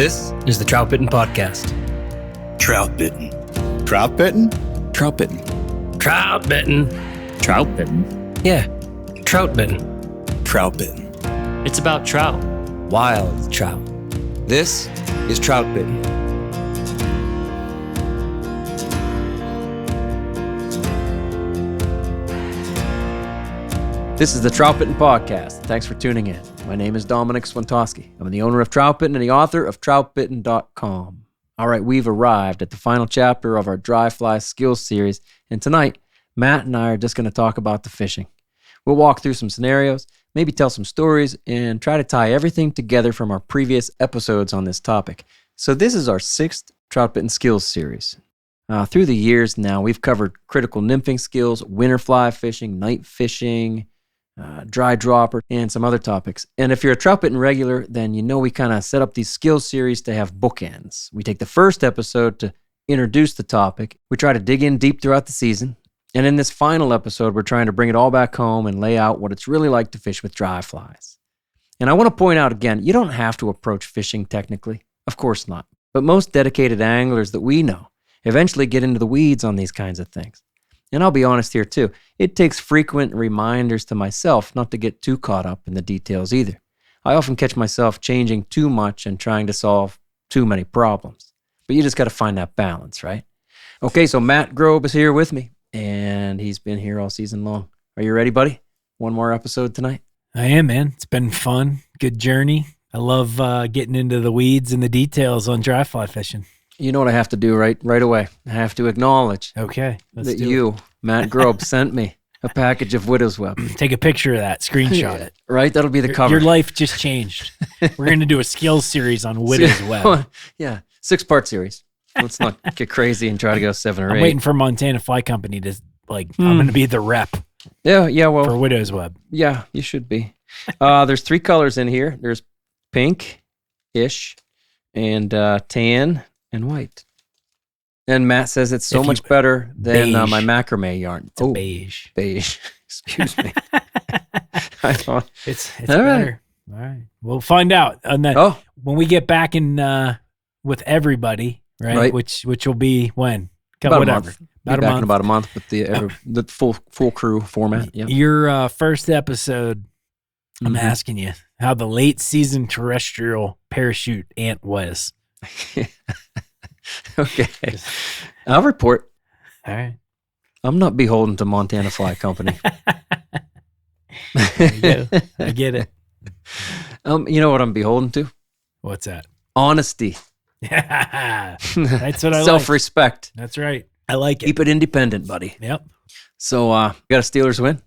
This is the Troutbitten podcast. Troutbitten. Troutbitten? Troutbitten. Troutbitten. Troutbitten. Yeah, Troutbitten. Troutbitten. It's about trout. Wild trout. This is Troutbitten. This is the Troutbitten podcast. Thanks for tuning in. My name is Dominic Swantowski. I'm the owner of Troutbitten and the author of Troutbitten.com. All right, we've arrived at the final chapter of our dry fly skills series, and tonight, Matt and I are just going to talk about the fishing. We'll walk through some scenarios, maybe tell some stories, and try to tie everything together from our previous episodes on this topic. So this is our 6th Troutbitten skills series. Through the years now, we've covered critical nymphing skills, winter fly fishing, night fishing, dry dropper, and some other topics. And if you're a Troutbitten regular, then you know we kind of set up these skills series to have bookends. We take the first episode to introduce the topic. We try to dig in deep throughout the season. And in this final episode, we're trying to bring it all back home and lay out what it's really like to fish with dry flies. And I want to point out again, you don't have to approach fishing technically. Of course not. But most dedicated anglers that we know eventually get into the weeds on these kinds of things. And I'll be honest here too, it takes frequent reminders to myself not to get too caught up in the details either. I often catch myself changing too much and trying to solve too many problems. But you just got to find that balance, right? Okay, so Matt Grobe is here with me, and he's been here all season long. Are you ready, buddy? One more episode tonight? I am, man. It's been fun. Good journey. I love getting into the weeds and the details on dry fly fishing. You know what I have to do right away? I have to acknowledge Okay, that you, Matt Grobe, sent me a package of widow's web. Take a picture of that. Screenshot it. Right? That'll be the cover. Your life just changed. We're going to do a skills series on widow's web. Yeah, 6-part series. Let's not get crazy and try to go 7 or 8. I'm waiting for Montana Fly Company to, I'm going to be the rep Yeah, well, for widow's web. yeah, you should be. There's 3 colors in here. There's pink-ish and tan and white. And Matt says it's so much better than my macrame yarn. It's a beige. Beige. Excuse me. I thought It's All better. All right. We'll find out on that when we get back in with everybody, right? Which will be when? about a month. About a Be back month. in about a month with the full crew format. Yeah. Your first episode, I'm Mhm. asking you how the late season terrestrial parachute ant was. Okay. I'll report. All right. I'm not beholden to Montana Fly Company. There you go. I get it. You know what I'm beholden to? What's that? Honesty. That's what I like. Self-respect. That's right. I like it. Keep it independent, buddy. Yep. So, got a Steelers win?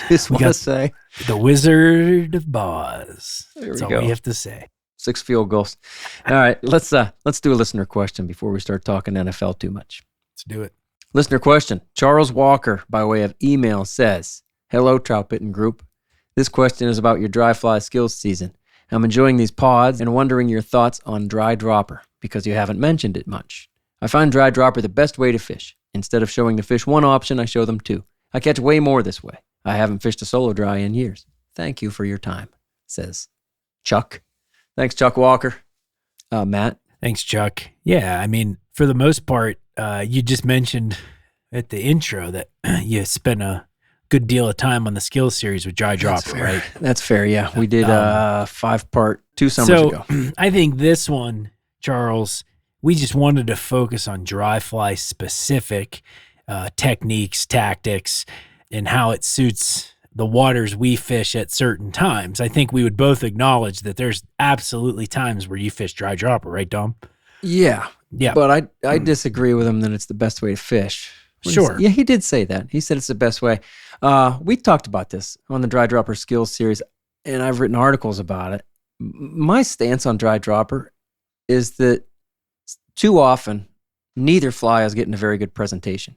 Just want to say. The Wizard of Boz. There That's we all go. we have to say. 6 field goals. All right, let's do a listener question before we start talking NFL too much. Let's do it. Listener question. Charles Walker, by way of email, says, "Hello, Troutbitten Group. This question is about your dry fly skills season. I'm enjoying these pods and wondering your thoughts on dry dropper because you haven't mentioned it much. I find dry dropper the best way to fish. Instead of showing the fish one option, I show them 2. I catch way more this way. I haven't fished a solo dry in years. Thank you for your time," says Chuck. Thanks, Chuck Walker. Matt? Thanks, Chuck. Yeah, I mean, for the most part, you just mentioned at the intro that you spent a good deal of time on the skills series with dry dropper, right? That's fair, yeah. We did 5-part 2 summers ago. I think this one, Charles, we just wanted to focus on dry fly specific techniques, tactics, and how it suits the waters we fish at certain times. I think we would both acknowledge that there's absolutely times where you fish dry dropper, right, Dom? Yeah. Yeah. But I disagree with him that it's the best way to fish. Sure. Yeah, he did say that. He said it's the best way. We talked about this on the Dry Dropper Skills series, and I've written articles about it. My stance on dry dropper is that too often, neither fly is getting a very good presentation.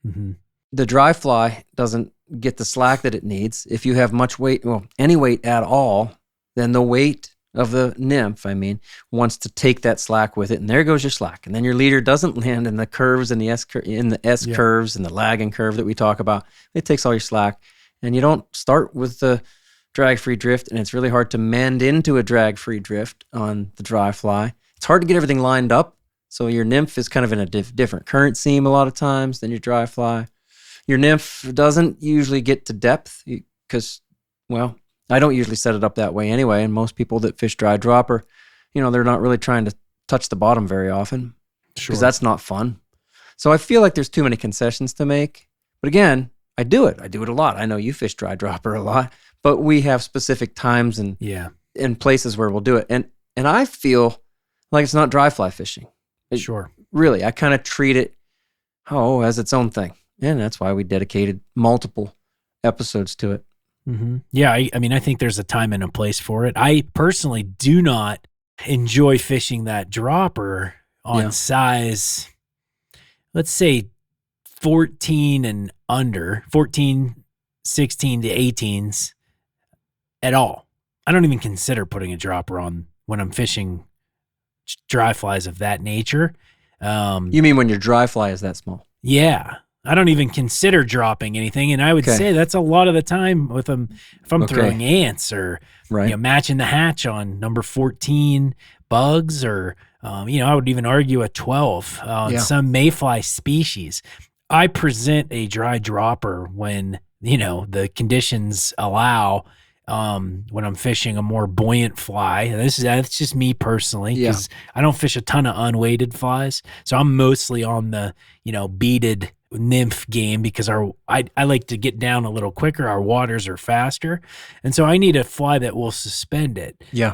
Mm-hmm. The dry fly doesn't get the slack that it needs. If you have much weight, well, any weight at all, then the weight of the nymph, wants to take that slack with it, and there goes your slack. And then your leader doesn't land in the curves and the S curves and the lagging curve that we talk about. It takes all your slack, and you don't start with the drag-free drift, and it's really hard to mend into a drag-free drift on the dry fly. It's hard to get everything lined up. So your nymph is kind of in a different current seam a lot of times than your dry fly. Your nymph doesn't usually get to depth because, well, I don't usually set it up that way anyway. And most people that fish dry dropper, they're not really trying to touch the bottom very often because that's not fun. So I feel like there's too many concessions to make. But again, I do it. I do it a lot. I know you fish dry dropper a lot, but we have specific times and places where we'll do it. And I feel like it's not dry fly fishing. Really, I kind of treat it, as its own thing. And that's why we dedicated multiple episodes to it. Mm-hmm. Yeah, I think there's a time and a place for it. I personally do not enjoy fishing that dropper on size, let's say 14 and under, 14, 16 to 18s at all. I don't even consider putting a dropper on when I'm fishing dry flies of that nature. You mean when your dry fly is that small? Yeah. I don't even consider dropping anything. And I would say that's a lot of the time with them. If I'm throwing ants or matching the hatch on number 14 bugs or, I would even argue a 12 on some mayfly species. I present a dry dropper when, the conditions allow, when I'm fishing a more buoyant fly. That's just me personally, because I don't fish a ton of unweighted flies. So I'm mostly on the, beaded nymph game because I like to get down a little quicker. Our waters are faster. And so I need a fly that will suspend it. Yeah.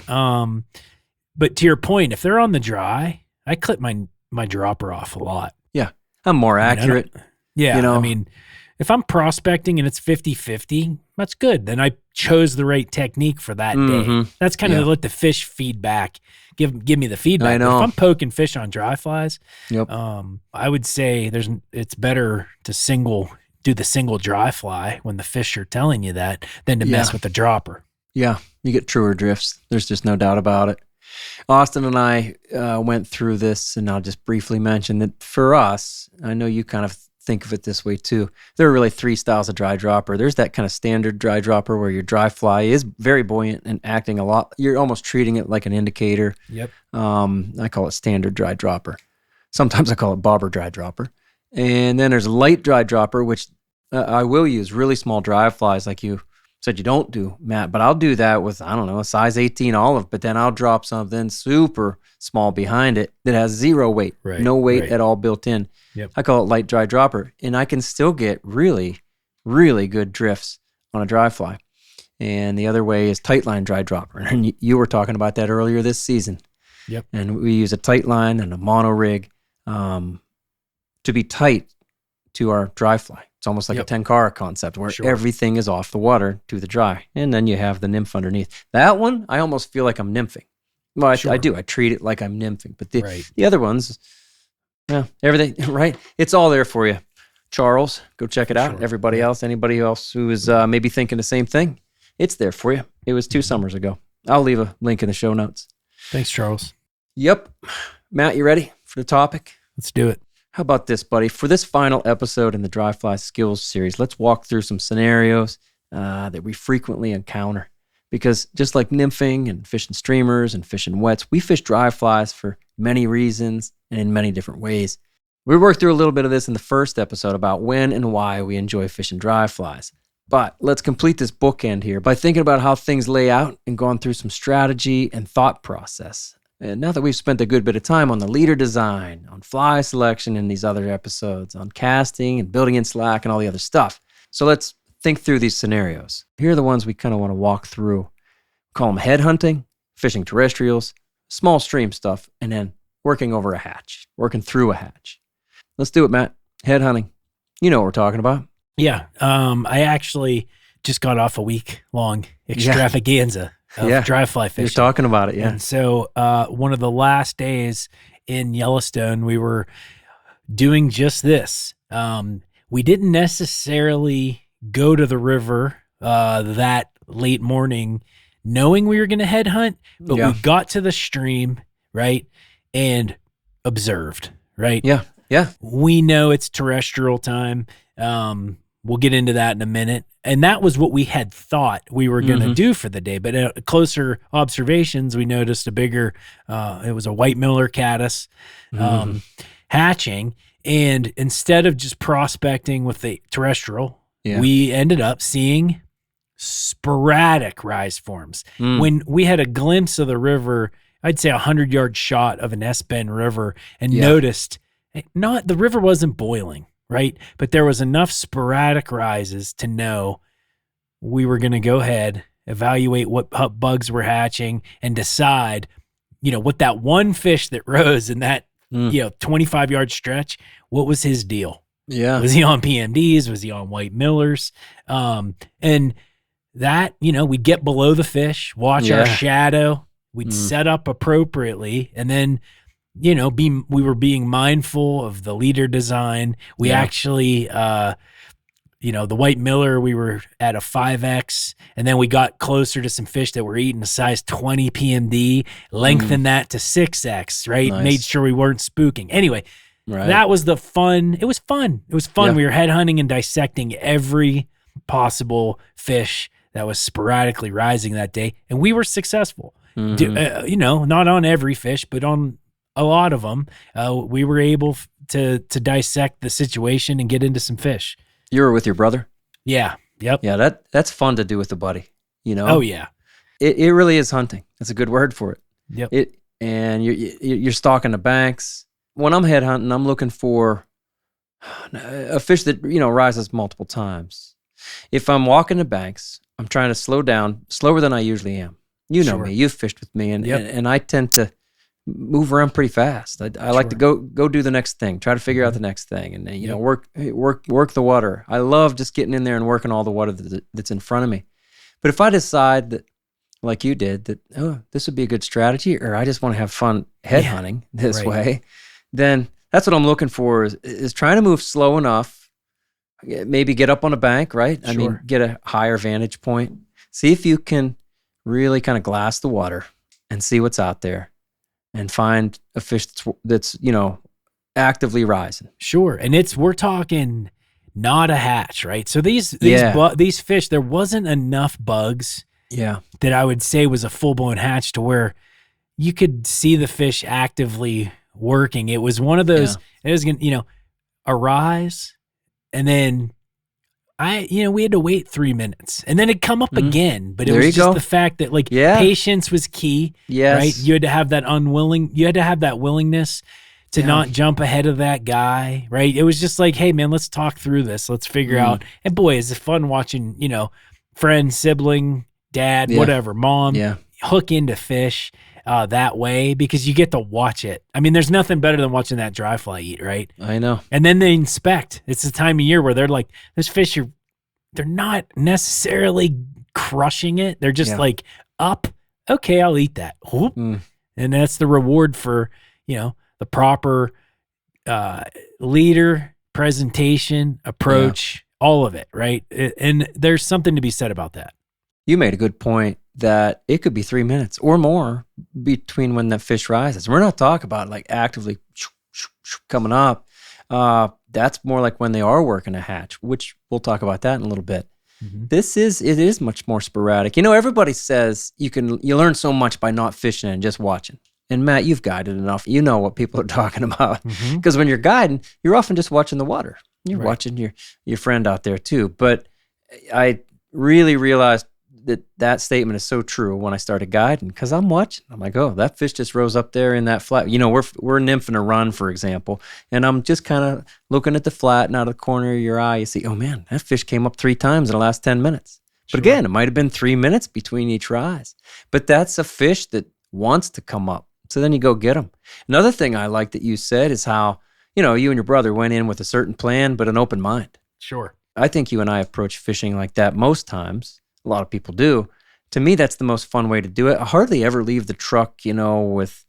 But to your point, if they're on the dry, I clip my dropper off a lot. Yeah. I'm more accurate. If I'm prospecting and it's 50-50, that's good. Then I chose the right technique for that day. That's kind of let the fish feedback, give me the feedback. I know. But if I'm poking fish on dry flies, I would say it's better to do the single dry fly when the fish are telling you that than to mess with the dropper. Yeah, you get truer drifts. There's just no doubt about it. Austin and I went through this, and I'll just briefly mention that for us, I know you kind of think of it this way too. There are really three styles of dry dropper. There's that kind of standard dry dropper where your dry fly is very buoyant and acting a lot. You're almost treating it like an indicator. Yep. I call it standard dry dropper. Sometimes I call it bobber dry dropper. And then there's light dry dropper, which I will use really small dry flies like you said you don't do, Matt, but I'll do that with, I don't know, a size 18 olive, but then I'll drop something super small behind it that has zero weight, no weight at all built in. Yep. I call it light dry dropper, and I can still get really, really good drifts on a dry fly. And the other way is tight line dry dropper, and you were talking about that earlier this season. Yep. And we use a tight line and a mono rig to be tight to our dry fly. It's almost like a tenkara concept where everything is off the water to the dry. And then you have the nymph underneath. That one, I almost feel like I'm nymphing. Well, I do. I treat it like I'm nymphing. But the other ones, everything, right? It's all there for you. Charles, go check it out. Everybody else, anybody else who is maybe thinking the same thing, it's there for you. It was 2 summers ago. I'll leave a link in the show notes. Thanks, Charles. Yep. Matt, you ready for the topic? Let's do it. How about this, buddy? For this final episode in the Dry Fly Skills series, let's walk through some scenarios that we frequently encounter. Because just like nymphing and fishing streamers and fishing wets, we fish dry flies for many reasons and in many different ways. We worked through a little bit of this in the first episode about when and why we enjoy fishing dry flies. But let's complete this bookend here by thinking about how things lay out and going through some strategy and thought process. And now that we've spent a good bit of time on the leader design, on fly selection in these other episodes, on casting and building in slack and all the other stuff. So let's think through these scenarios. Here are the ones we kind of want to walk through. We call them head hunting, fishing terrestrials, small stream stuff, and then working over a hatch, working through a hatch. Let's do it, Matt. Head hunting. You know what we're talking about. Yeah. I actually just got off a week-long extravaganza of dry fly fishing. You're talking about it, And so one of the last days in Yellowstone, we were doing just this. We didn't necessarily go to the river that late morning knowing we were going to head hunt, but we got to the stream, right, and observed, right? Yeah. We know it's terrestrial time. We'll get into that in a minute. And that was what we had thought we were going to do for the day. But at closer observations, we noticed a bigger, it was a white Miller caddis hatching. And instead of just prospecting with the terrestrial, we ended up seeing sporadic rise forms. When we had a glimpse of the river, I'd say 100-yard shot of an S-bend river, and noticed the river wasn't boiling, right? But there was enough sporadic rises to know we were going to go ahead, evaluate what bugs were hatching, and decide, what that one fish that rose in that 25-yard stretch, what was his deal? Yeah. Was he on PMDs? Was he on white Millers? And that, we'd get below the fish, watch our shadow, we'd set up appropriately, and then, we were being mindful of the leader design. We actually, the white Miller, we were at a 5X, and then we got closer to some fish that were eating a size 20 PMD, lengthened that to 6X, right? Nice. Made sure we weren't spooking. Anyway, that was the fun. It was fun. Yeah. We were head hunting and dissecting every possible fish that was sporadically rising that day, and we were successful. Not on every fish, but on a lot of them, we were able to dissect the situation and get into some fish. You were with your brother? Yeah. Yep. Yeah, that's fun to do with a buddy, Oh, yeah. It really is hunting. That's a good word for it. Yep. And you're stalking the banks. When I'm head hunting, I'm looking for a fish that, rises multiple times. If I'm walking the banks, I'm trying to slow down, slower than I usually am. You know me. You've fished with me, and I tend to move around pretty fast. I like to go do the next thing, try to figure out the next thing, and then work the water. I love just getting in there and working all the water that's in front of me. But if I decide that, like you did, that this would be a good strategy, or I just want to have fun head hunting this way, then that's what I'm looking for is trying to move slow enough. Maybe get up on a bank, right? I mean, get a higher vantage point. See if you can really kind of glass the water and see what's out there and find a fish that's actively rising. Sure. And we're talking not a hatch, right? So these fish, there wasn't enough bugs that I would say was a full-blown hatch to where you could see the fish actively working. It was one of those, it was going to, a rise, and then we had to wait 3 minutes, and then it'd come up again. But it was just the fact that patience was key, right? You had to have that willingness to not jump ahead of that guy, right? It was just like, hey man, let's talk through this. Let's figure out. And boy, is it fun watching, friend, sibling, dad, whatever, mom, hook into fish that way, because you get to watch it. I mean, there's nothing better than watching that dry fly eat, right? I know. And then they inspect. It's the time of year where they're like, this fish, they're not necessarily crushing it. They're just like, up, okay, I'll eat that. And that's the reward for, the proper leader, presentation, approach, all of it, right? And there's something to be said about that. You made a good point that it could be 3 minutes or more between when that fish rises. We're not talking about like actively coming up. That's more like when they are working a hatch, which we'll talk about that in a little bit. It is much more sporadic. Everybody says you learn so much by not fishing and just watching. And Matt, you've guided enough. You know what people are talking about. Because when you're guiding, you're often just watching the water. You're watching your friend out there too. But I really realized that statement is so true when I started guiding, because I'm watching. I'm like, oh, that fish just rose up there in that flat. We're nymphing a run, for example, and I'm just kind of looking at the flat, and out of the corner of your eye, you see, oh man, that fish came up 3 times in the last 10 minutes. But again, it might have been 3 minutes between each rise. But that's a fish that wants to come up. So then you go get them. Another thing I like that you said is how, you and your brother went in with a certain plan, but an open mind. Sure. I think you and I approach fishing like that most times. A lot of people do. To me, that's the most fun way to do it. I hardly ever leave the truck, with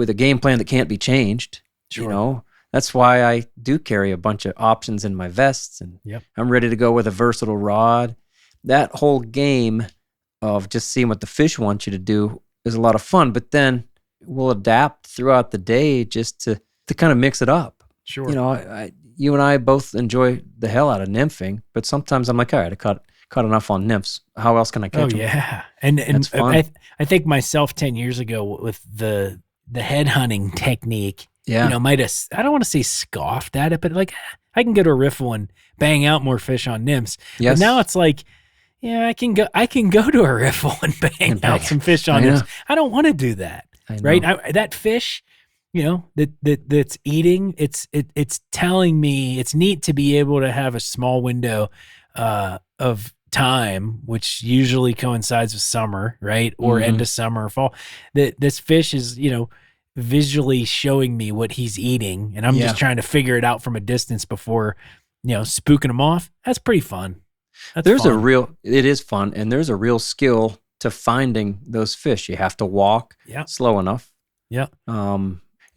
a game plan that can't be changed. Sure. That's why I do carry a bunch of options in my vests, and I'm ready to go with a versatile rod. That whole game of just seeing what the fish want you to do is a lot of fun, but then we'll adapt throughout the day just to kind of mix it up. Sure. You and I both enjoy the hell out of nymphing, but sometimes I'm like, all right, I caught caught enough on nymphs. How else can I catch them? Yeah. And That's fun. I think myself 10 years ago with the head hunting technique, Yeah. might have, I don't want to say scoffed at it, but like I can go to a riffle and bang out more fish on nymphs. Yes. But now it's like, yeah, I can go to a riffle and bang out some fish on nymphs. I don't want to do that. Right? That fish, that's eating, it's telling me it's neat to be able to have a small window of time, which usually coincides with summer, right? Or end of summer or fall. That this fish is, visually showing me what he's eating, and I'm just trying to figure it out from a distance before, spooking him off. That's pretty fun. It is fun, and there's a real skill to finding those fish. You have to walk slow enough. Yeah.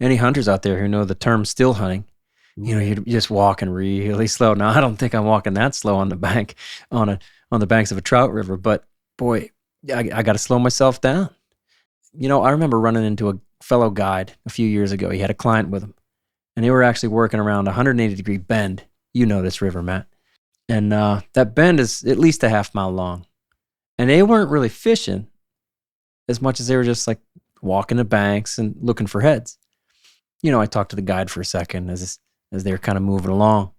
Any hunters out there who know the term still hunting, you're just walking really slow. Now, I don't think I'm walking that slow on the bank, on the banks of a trout river, but boy, I got to slow myself down. I remember running into a fellow guide a few years ago. He had a client with him, and they were actually working around a 180-degree bend. You know this river, Matt. And that bend is at least a half mile long. And they weren't really fishing as much as they were just like walking the banks and looking for heads. I talked to the guide for a second as they were kind of moving along.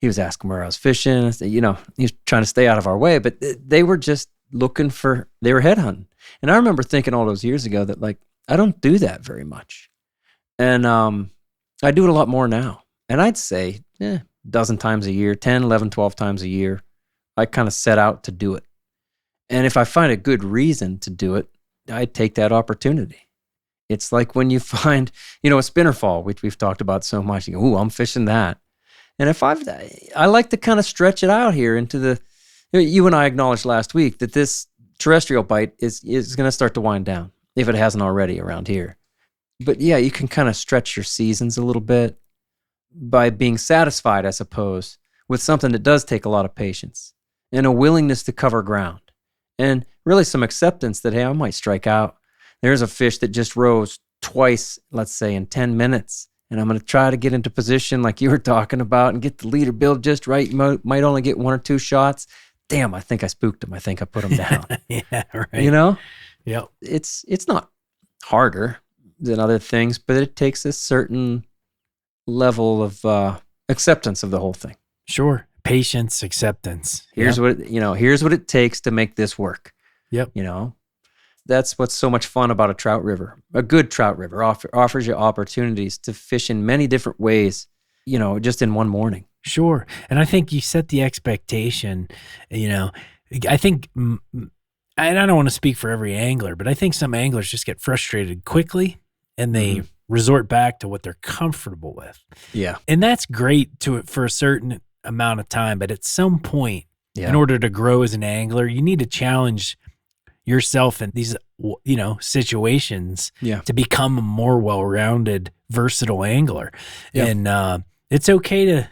He was asking where I was fishing. I said, he was trying to stay out of our way, but they were just they were head hunting. And I remember thinking all those years ago that, like, I don't do that very much. And I do it a lot more now. And I'd say, a dozen times a year, 10, 11, 12 times a year, I kind of set out to do it. And if I find a good reason to do it, I take that opportunity. It's like when you find, a spinner fall, which we've talked about so much. You go, ooh, I'm fishing that. And I like to kind of stretch it out here into you and I acknowledged last week that this terrestrial bite is going to start to wind down, if it hasn't already around here. But yeah, you can kind of stretch your seasons a little bit by being satisfied, I suppose, with something that does take a lot of patience and a willingness to cover ground and really some acceptance that, hey, I might strike out. There's a fish that just rose twice, let's say, in 10 minutes. And I'm going to try to get into position like you were talking about and get the leader build just right. You might only get one or two shots. Damn, I think I spooked him. I think I put him down. Yeah, right. Yep. It's not harder than other things, but it takes a certain level of acceptance of the whole thing. Sure. Patience, acceptance. Here's what it takes to make this work. Yep. That's what's so much fun about a trout river. A good trout river offers you opportunities to fish in many different ways, just in one morning. Sure. And I think you set the expectation, I think, and I don't want to speak for every angler, but I think some anglers just get frustrated quickly and they resort back to what they're comfortable with. Yeah. And that's great for a certain amount of time. But at some point, in order to grow as an angler, you need to challenge yourself in these, situations to become a more well-rounded, versatile angler. Yeah. And it's okay to,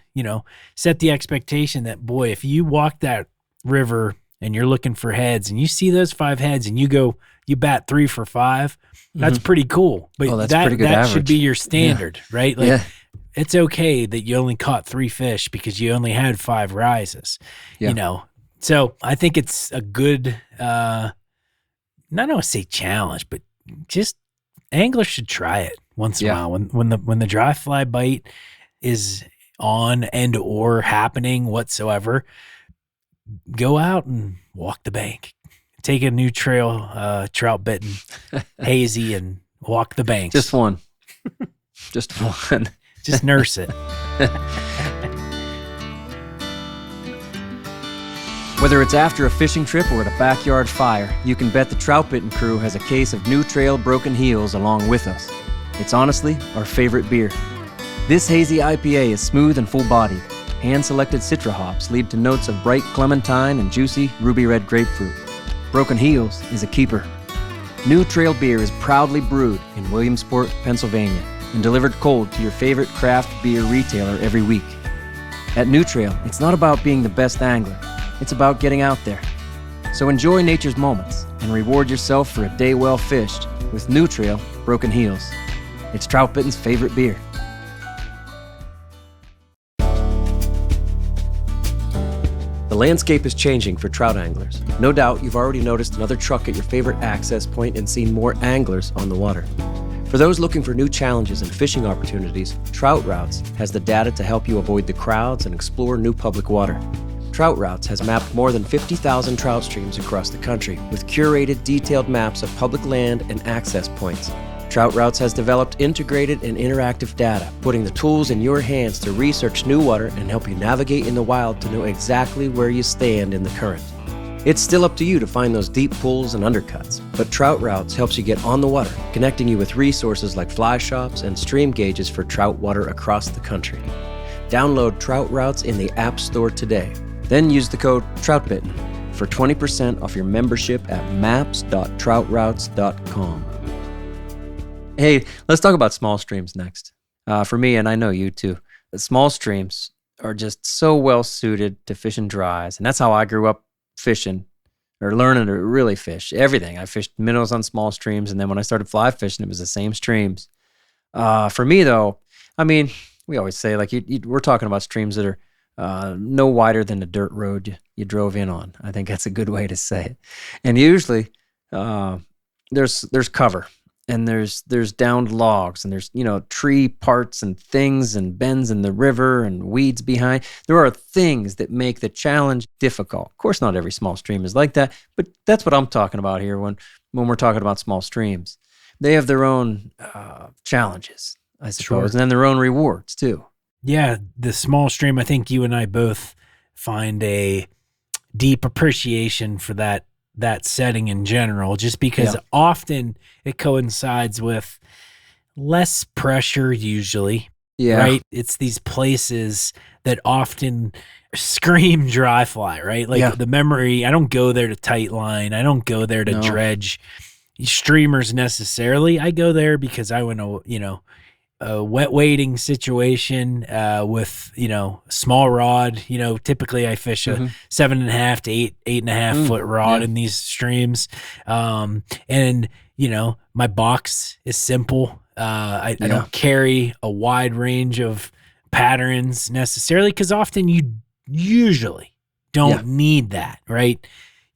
set the expectation that, boy, if you walk that river and you're looking for heads and you see those 5 heads and you bat 3 for 5, that's pretty cool. But that should be your standard, right? Like, it's okay that you only caught 3 fish because you only had 5 rises, So I think it's a good, not want to say challenge, but just anglers should try it once in a while. When the dry fly bite is on and or happening whatsoever, go out and walk the bank. Take a new trail, Troutbitten, hazy, and walk the banks. Just one. Just one. Just nurse it. Whether it's after a fishing trip or at a backyard fire, you can bet the Troutbitten crew has a case of New Trail Broken Heels along with us. It's honestly our favorite beer. This hazy IPA is smooth and full-bodied. Hand-selected citra hops lead to notes of bright clementine and juicy ruby red grapefruit. Broken Heels is a keeper. New Trail beer is proudly brewed in Williamsport, Pennsylvania, and delivered cold to your favorite craft beer retailer every week. At New Trail, it's not about being the best angler. It's about getting out there. So enjoy nature's moments and reward yourself for a day well fished with New Trail Broken Heels. It's Troutbitten's favorite beer. The landscape is changing for trout anglers. No doubt you've already noticed another truck at your favorite access point and seen more anglers on the water. For those looking for new challenges and fishing opportunities, Trout Routes has the data to help you avoid the crowds and explore new public water. Trout Routes has mapped more than 50,000 trout streams across the country with curated, detailed maps of public land and access points. Trout Routes has developed integrated and interactive data, putting the tools in your hands to research new water and help you navigate in the wild to know exactly where you stand in the current. It's still up to you to find those deep pools and undercuts, but Trout Routes helps you get on the water, connecting you with resources like fly shops and stream gauges for trout water across the country. Download Trout Routes in the App Store today. Then use the code Troutbitten for 20% off your membership at maps.troutroutes.com. Hey, let's talk about small streams next. For me, and I know you too, the small streams are just so well suited to fishing dries. And that's how I grew up fishing or learning to really fish everything. I fished minnows on small streams. And then when I started fly fishing, it was the same streams. For me though, I mean, we always say like we're talking about streams that are no wider than the dirt road you drove in on. I think that's a good way to say it. And usually there's cover. And there's downed logs, and there's, tree parts and things and bends in the river and weeds behind. There are things that make the challenge difficult. Of course, not every small stream is like that, but that's what I'm talking about here when we're talking about small streams. They have their own challenges, I suppose, and then their own rewards too. Yeah, the small stream, I think you and I both find a deep appreciation for that setting in general, just because often it coincides with less pressure usually, right? It's these places that often scream dry fly, right? Like the memory, I don't go there to tight line. I don't go there to dredge streamers necessarily. I go there because I want to, a wet wading situation with, small rod. Typically I fish a 7.5 to 8.5 foot rod in these streams. And, my box is simple. I don't carry a wide range of patterns necessarily because often you usually don't need that, right?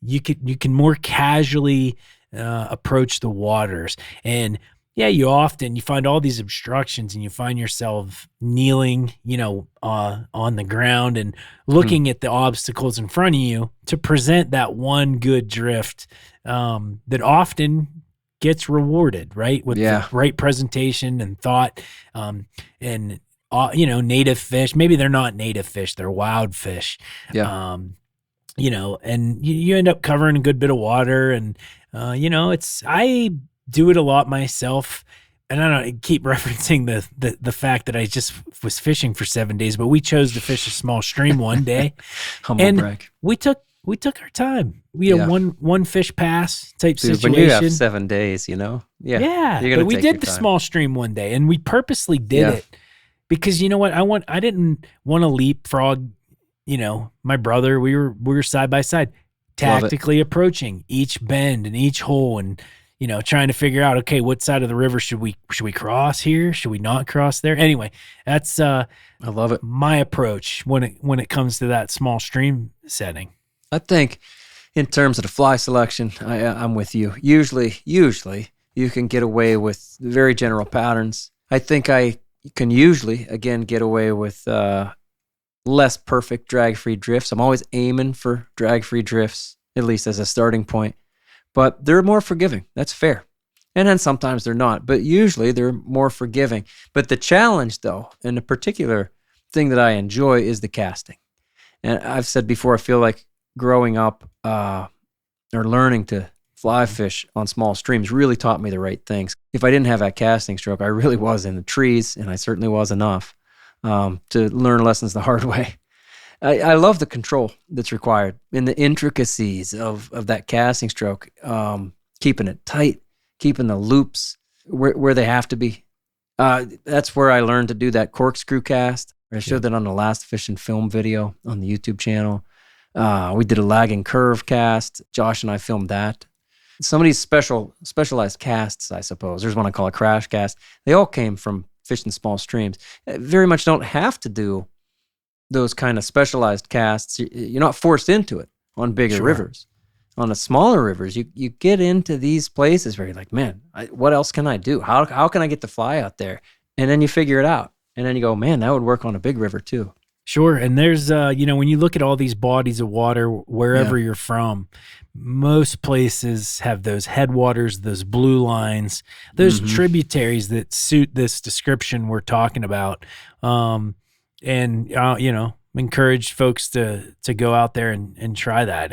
You can more casually approach the waters. And you find all these obstructions and you find yourself kneeling, on the ground and looking at the obstacles in front of you to present that one good drift that often gets rewarded, right? With the right presentation and thought, and native fish. Maybe they're not native fish; they're wild fish. And you end up covering a good bit of water, and I do it a lot myself. And I don't keep referencing the fact that I just was fishing for 7 days, but we chose to fish a small stream one day. Humble brag. We took our time. We had one fish pass type situation. When you have 7 days, but we did the small stream one day, and we purposely did it because you know what? I didn't want to leapfrog. My brother. We were side by side, tactically approaching each bend and each hole, and trying to figure out, okay, what side of the river should we cross here? Should we not cross there? Anyway, that's I love it. My approach when it comes to that small stream setting. I think in terms of the fly selection, I'm with you. Usually you can get away with very general patterns. I think I can usually, again, get away with less perfect drag-free drifts. I'm always aiming for drag-free drifts, at least as a starting point. But they're more forgiving. That's fair. And then sometimes they're not, but usually they're more forgiving. But the challenge, though, and the particular thing that I enjoy is the casting. And I've said before, I feel like growing up or learning to fly fish on small streams really taught me the right things. If I didn't have that casting stroke, I really was in the trees, and I certainly was enough to learn lessons the hard way. I love the control that's required in the intricacies of that casting stroke, keeping it tight, keeping the loops where they have to be. That's where I learned to do that corkscrew cast. I showed that on the last fish and film video on the YouTube channel. We did a lagging curve cast. Josh and I filmed that. Some of these specialized casts, I suppose. There's one I call a crash cast. They all came from fishing small streams. Very much don't have to do those kind of specialized casts, you're not forced into it on bigger rivers. On the smaller rivers, you get into these places where you're like, man, what else can I do? How can I get the fly out there? And then you figure it out. And then you go, man, that would work on a big river too. Sure. And there's, when you look at all these bodies of water, wherever you're from, most places have those headwaters, those blue lines, those tributaries that suit this description we're talking about. Encourage folks to go out there and try that.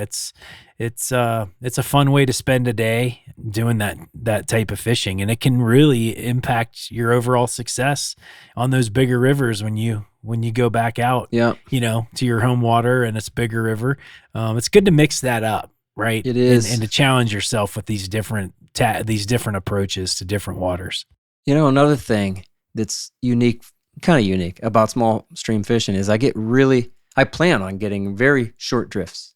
It's a fun way to spend a day doing that type of fishing, and it can really impact your overall success on those bigger rivers when you go back out, to your home water and it's a bigger river. It's good to mix that up, right? It is, and to challenge yourself with these different approaches to different waters. Another thing that's kind of unique about small stream fishing is I plan on getting very short drifts.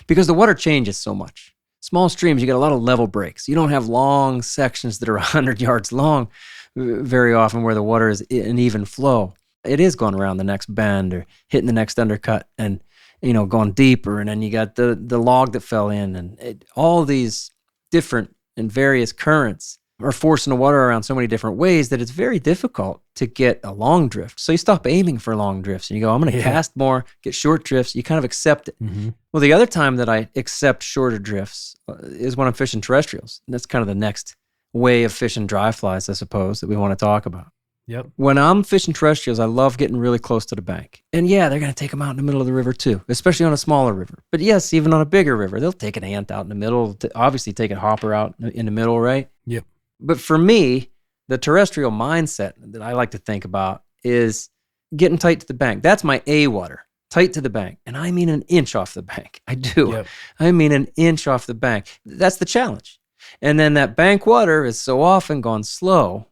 Because the water changes so much. Small streams, you get a lot of level breaks. You don't have long sections that are 100 yards long very often where the water is an even flow. It is going around the next bend or hitting the next undercut and, going deeper. And then you got the log that fell in and all these different and various currents are forcing the water around so many different ways that it's very difficult to get a long drift. So you stop aiming for long drifts and you go, I'm going to cast more, get short drifts. You kind of accept it. Mm-hmm. Well, the other time that I accept shorter drifts is when I'm fishing terrestrials. And that's kind of the next way of fishing dry flies, I suppose, that we want to talk about. Yep. When I'm fishing terrestrials, I love getting really close to the bank. And they're going to take them out in the middle of the river too, especially on a smaller river. But yes, even on a bigger river, they'll take an ant out in the middle, obviously take a hopper out in the middle, right? Yep. But for me, the terrestrial mindset that I like to think about is getting tight to the bank. That's my A water, tight to the bank. And I mean an inch off the bank. I do. Yep. I mean an inch off the bank. That's the challenge. And then that bank water is so often gone slow.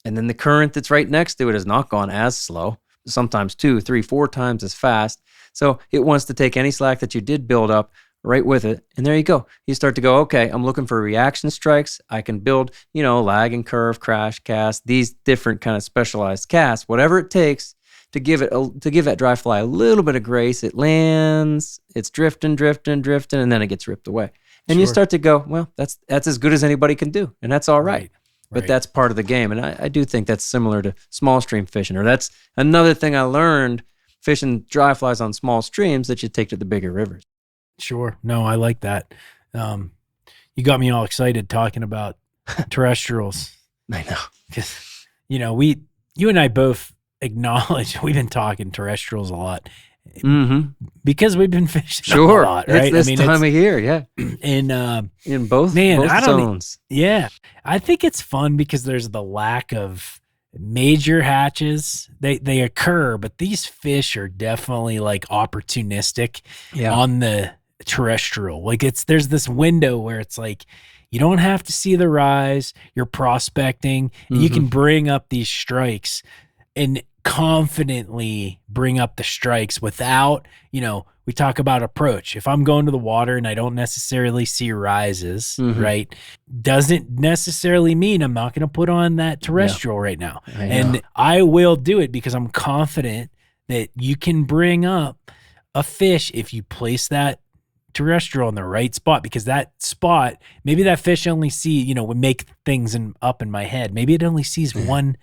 And then the current that's right next to it has not gone as slow, sometimes 2, 3, 4 times as fast. So it wants to take any slack that you did build up right with it. And there you go. You start to go, okay, I'm looking for reaction strikes. I can build, lag and curve, crash cast, these different kind of specialized casts, whatever it takes to give that dry fly a little bit of grace. It lands, it's drifting, and then it gets ripped away. And you start to go, well, that's as good as anybody can do. And that's all right. But that's part of the game. And I do think that's similar to small stream fishing, or that's another thing I learned fishing dry flies on small streams that you take to the bigger rivers. Sure. No, I like that. You got me all excited talking about terrestrials. I know. Because, you and I both acknowledge we've been talking terrestrials a lot. Mm-hmm. Because we've been fishing a lot, right? It's this time of year, yeah. In both zones. Yeah. I think it's fun because there's the lack of major hatches. They occur, but these fish are definitely like opportunistic on the terrestrial. Like there's this window where it's like you don't have to see the rise, you're prospecting, and you can bring up these strikes and confidently bring up the strikes without, we talk about approach. If I'm going to the water and I don't necessarily see rises, right, doesn't necessarily mean I'm not going to put on that terrestrial right now. And I will do it because I'm confident that you can bring up a fish if you place that terrestrial in the right spot, because that spot, maybe that fish only would make things up in my head. Maybe it only sees one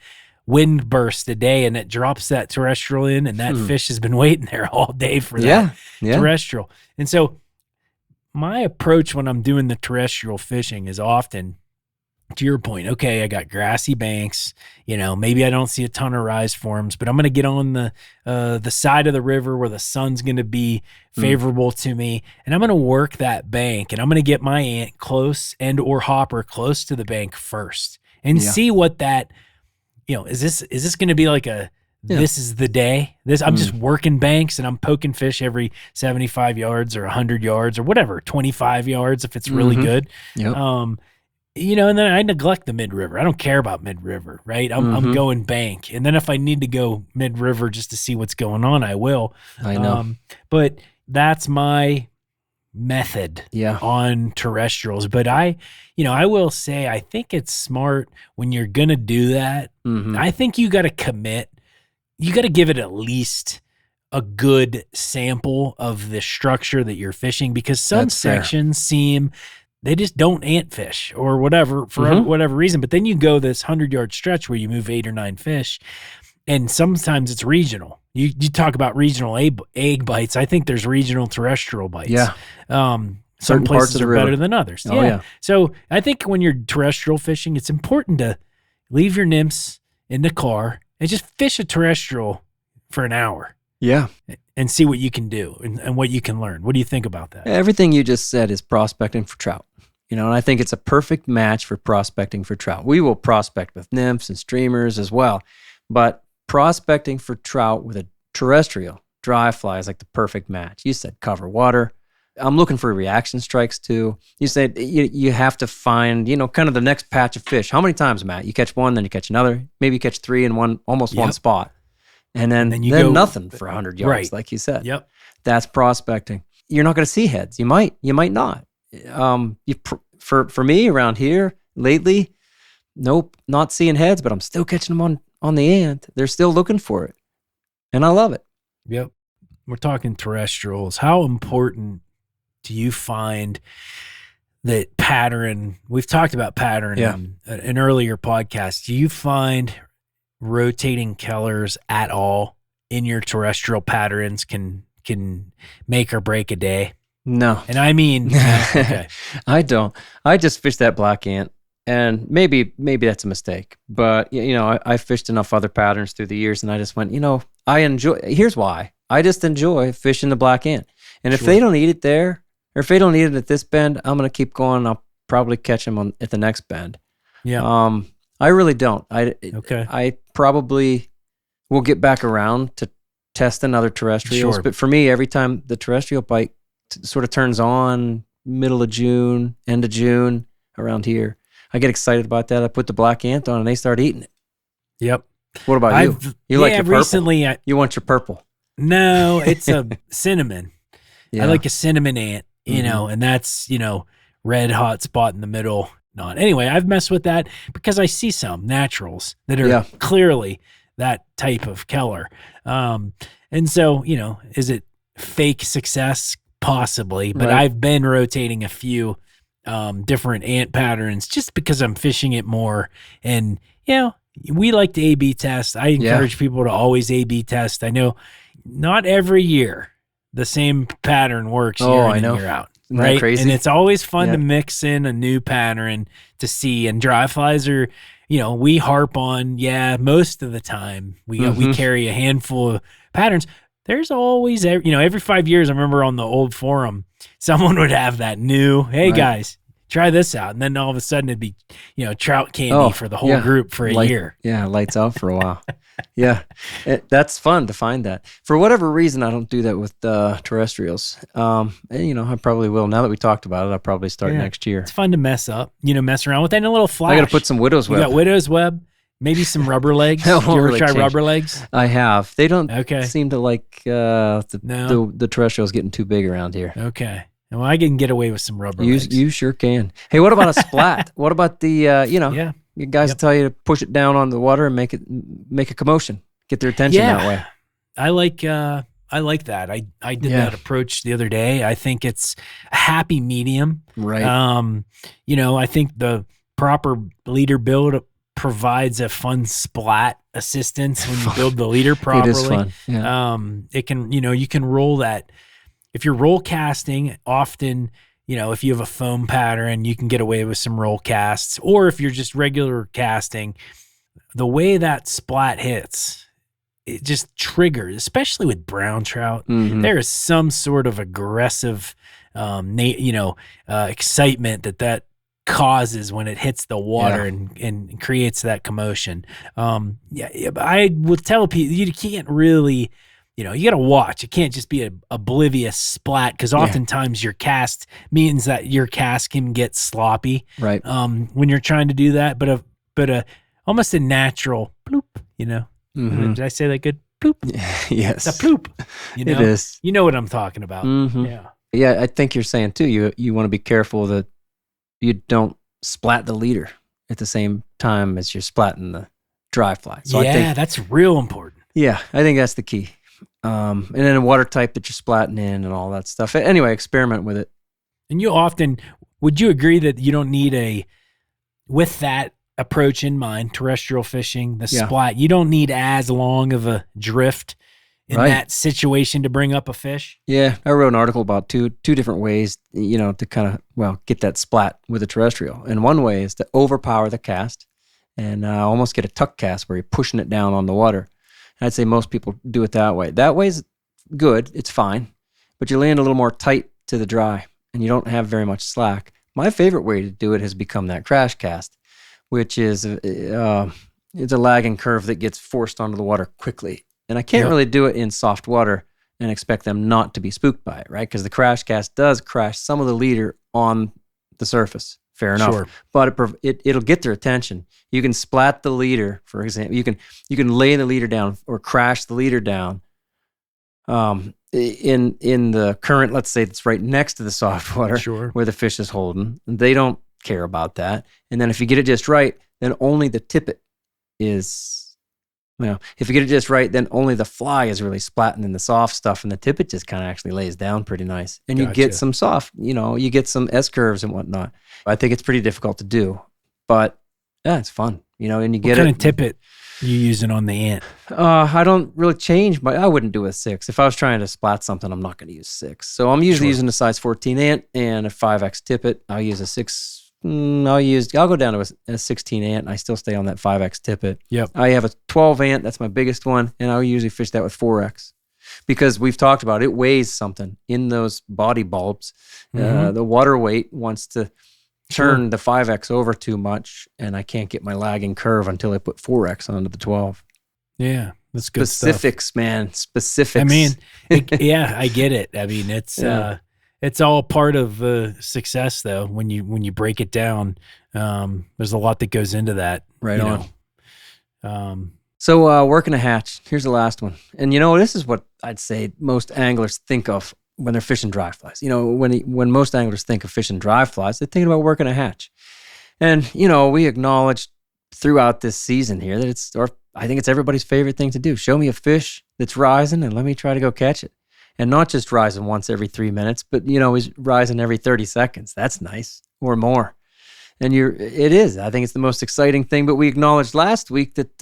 wind burst a day and it drops that terrestrial in, and that fish has been waiting there all day for that terrestrial. And so my approach when I'm doing the terrestrial fishing is often, to your point, okay, I got grassy banks, maybe I don't see a ton of rise forms, but I'm going to get on the side of the river where the sun's going to be favorable to me, and I'm going to work that bank, and I'm going to get my ant close and or hopper close to the bank first and see what that, is this going to be like this is the day. I'm just working banks and I'm poking fish every 75 yards or 100 yards or whatever, 25 yards if it's really good. Yep. And then I neglect the mid-river. I don't care about mid-river, right? I'm going bank. And then if I need to go mid-river just to see what's going on, I will. I know. But that's my method on terrestrials. But I will say, I think it's smart when you're going to do that. I think you got to commit. You got to give it at least a good sample of the structure that you're fishing, because some That's fair. sections they just don't ant fish or whatever for whatever reason. But then you go this 100-yard stretch where you move 8 or 9 fish, and sometimes it's regional. You talk about regional egg bites. I think there's regional terrestrial bites. Yeah. Some Certain parts places of the are river. better than others. Oh, yeah. So I think when you're terrestrial fishing, it's important to leave your nymphs in the car and just fish a terrestrial for an hour Yeah. and see what you can do and what you can learn. What do you think about that? Everything you just said is prospecting for trout. And I think it's a perfect match for prospecting for trout. We will prospect with nymphs and streamers as well, but prospecting for trout with a terrestrial dry fly is like the perfect match. You said cover water. I'm looking for reaction strikes too. You said you have to find, kind of the next patch of fish. How many times, Matt? You catch one, then you catch another. Maybe you catch 3 in one spot. And then you go nothing for 100 yards, right, like you said. Yep. That's prospecting. You're not going to see heads. You might not. For me around here lately, nope, not seeing heads, but I'm still catching them on the ant. They're still looking for it, and I love it. Yep. We're talking terrestrials. How important do you find that pattern? We've talked about pattern in an earlier podcast. Do you find rotating colors at all in your terrestrial patterns can make or break a day? No. And I mean, okay. I don't. I just fish that black ant, and maybe that's a mistake. But I fished enough other patterns through the years, and I just went, I enjoy. Here's why. I just enjoy fishing the black ant, and if they don't eat it there, or if they don't eat it at this bend, I'm gonna keep going. I'll probably catch them at the next bend. Yeah. I really don't. Okay. I probably will get back around to testing other terrestrials. Sure. But for me, every time the terrestrial bite sort of turns on, middle of June, end of June, around here, I get excited about that. I put the black ant on, and they start eating it. Yep. What about you? You like your purple? Recently, You want your purple? no, it's a cinnamon. Yeah. I like a cinnamon ant, and that's, red hot spot in the middle. Not anyway, I've messed with that because I see some naturals that are clearly that type of color. And so, is it fake success? Possibly, but Right. I've been rotating a few different ant patterns just because I'm fishing it more. And, we like to A/B test. I encourage people to always A/B test. I know not every year the same pattern works year in and year out. Isn't that right? crazy? And it's always fun to mix in a new pattern to see. And dry flies are, we harp on, most of the time we carry a handful of patterns. There's always, every 5 years, I remember on the old forum, someone would have that new, hey guys, try this out. And then all of a sudden it'd be, trout candy for the whole group for a year. Yeah, lights out for a while. That's fun to find that. For whatever reason, I don't do that with terrestrials. And, I probably will. Now that we talked about it, I'll probably start next year. It's fun to mess around with. And a little flash. I got to put some widow's web. You got widow's web, maybe some rubber legs. Did you ever try rubber legs? I have. They don't seem to like No. the terrestrials getting too big around here. Okay. Well, I can get away with some rubber legs. You sure can. Hey, what about a splat? What about the, you guys tell you to push it down on the water and make a commotion, get their attention that way. I like that. I did that approach the other day. I think it's a happy medium. Right. I think the proper leader build provides a fun splat assistance when you build the leader properly. It is fun. Yeah. It can, you can roll that. If you're roll casting, often, if you have a foam pattern, you can get away with some roll casts. Or if you're just regular casting, the way that splat hits, it just triggers, especially with brown trout. There is some sort of aggressive, excitement that causes when it hits the water and creates that commotion. I would tell people you can't really, you got to watch. It can't just be an oblivious splat because oftentimes your cast means that your cast can get sloppy. Right. When you're trying to do that, but almost a natural bloop. Did I say that good? Bloop. Yes. It's a bloop. It is. You know what I'm talking about. Yeah. Yeah, I think you're saying too. You want to be careful that you don't splat the leader at the same time as you're splatting the dry fly. So I think, that's real important. yeah, I think that's the key. And then a water type that you're splatting in and all that stuff. Anyway, experiment with it. And would you agree that you don't need with that approach in mind, terrestrial fishing, the splat, you don't need as long of a drift in that situation to bring up a fish? Yeah, I wrote an article about two different ways, to kind of, get that splat with a terrestrial. And one way is to overpower the cast and almost get a tuck cast where you're pushing it down on the water. And I'd say most people do it that way. That way's good, it's fine, but you land a little more tight to the dry and you don't have very much slack. My favorite way to do it has become that crash cast, which is it's a lagging curve that gets forced onto the water quickly. And I can't really do it in soft water and expect them not to be spooked by it, right? Because the crash cast does crash some of the leader on the surface. Fair enough. Sure. But it'll get their attention. You can splat the leader, for example. You can lay the leader down or crash the leader down in the current, let's say it's right next to the soft water where the fish is holding. They don't care about that. And then if you get it just right, then only the tippet is... if you get it just right, then only the fly is really splatting in the soft stuff, and the tippet just kind of actually lays down pretty nice. And you get some soft, you get some S-curves and whatnot. I think it's pretty difficult to do, but yeah, it's fun, and you get it. What kind of tippet you using on the ant? I don't really change, but I wouldn't do a 6. If I was trying to splat something, I'm not going to use 6. So I'm usually using a size 14 ant and a 5X tippet. I'll use a 6. I'll go down to a 16 ant and I still stay on that 5X tippet. Yep. I have a 12 ant, that's my biggest one, and I'll usually fish that with 4X because we've talked about it weighs something in those body bulbs. The water weight wants to turn the 5X over too much, and I can't get my lagging curve until I put 4X onto the 12. Yeah, that's good Specifics, stuff. Man, specifics. I mean, I get it. I mean, it's all part of success, though. When you break it down, there's a lot that goes into that. Right on. So working a hatch. Here's the last one. And this is what I'd say most anglers think of when they're fishing dry flies. When most anglers think of fishing dry flies, they're thinking about working a hatch. And we acknowledged throughout this season here that I think it's everybody's favorite thing to do. Show me a fish that's rising and let me try to go catch it. And not just rising once every 3 minutes, but he's rising every 30 seconds. That's nice, or more. And it is. I think it's the most exciting thing. But we acknowledged last week that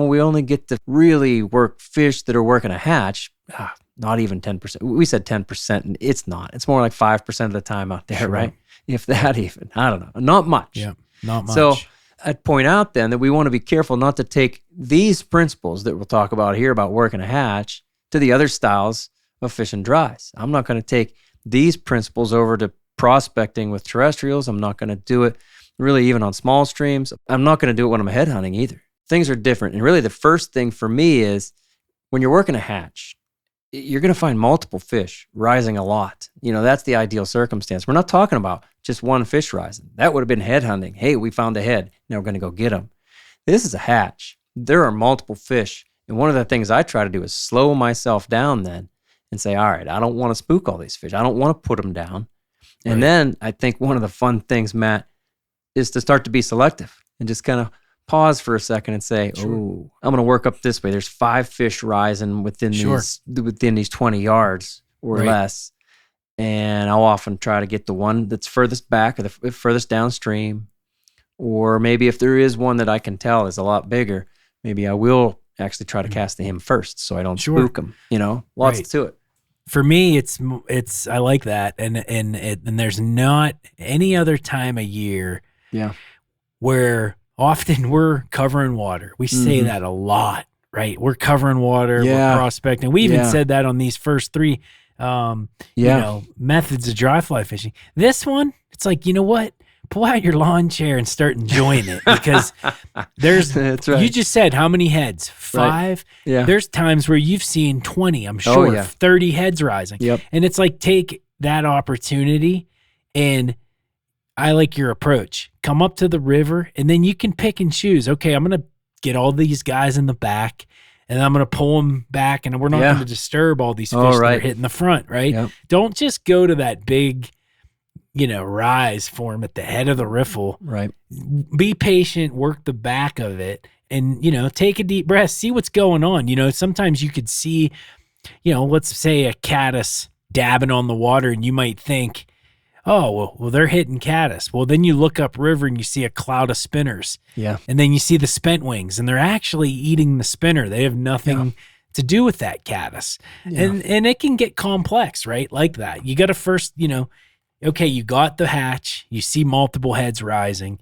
we only get to really work fish that are working a hatch. Not even 10%. We said 10%, and it's not. It's more like 5% of the time out there, right? If that even. I don't know. Not much. Yeah, not much. So I'd point out then that we want to be careful not to take these principles that we'll talk about here about working a hatch to the other styles of fishing dries. I'm not going to take these principles over to prospecting with terrestrials. I'm not going to do it really even on small streams. I'm not going to do it when I'm head hunting either. Things are different. And really the first thing for me is when you're working a hatch, you're going to find multiple fish rising a lot. That's the ideal circumstance. We're not talking about just one fish rising. That would have been head hunting. Hey, we found a head. Now we're going to go get them. This is a hatch. There are multiple fish. And one of the things I try to do is slow myself down then and say, all right, I don't want to spook all these fish. I don't want to put them down. And then I think one of the fun things, Matt, is to start to be selective and just kind of pause for a second and say, oh, I'm going to work up this way. There's 5 fish rising within these 20 yards or less. And I'll often try to get the one that's furthest back or the furthest downstream. Or maybe if there is one that I can tell is a lot bigger, maybe I will actually try to cast to him first so I don't spook him. Lots to it. For me, it's I like that, and there's not any other time of year, where often we're covering water. We say that a lot, right? We're covering water, we're prospecting. We even said that on these first 3, methods of dry fly fishing. This one, it's like, you know what? Pull out your lawn chair and start enjoying it because there's, That's right. You just said how many heads? 5? Right. Yeah. There's times where you've seen 20, I'm sure, 30 heads rising. Yep. And it's like, take that opportunity, and I like your approach. Come up to the river and then you can pick and choose. Okay, I'm going to get all these guys in the back and I'm going to pull them back, and we're not going to disturb all these fish that are hitting the front, right? Yep. Don't just go to that big, rise form at the head of the riffle. Right. Be patient, work the back of it, and, take a deep breath, see what's going on. Sometimes you could see let's say a caddis dabbing on the water, and you might think, oh, well, they're hitting caddis. Well, then you look upriver and you see a cloud of spinners. Yeah. And then you see the spent wings, and they're actually eating the spinner. They have nothing to do with that caddis. Yeah. And it can get complex, right? Like that. You got to first, okay, you got the hatch. You see multiple heads rising.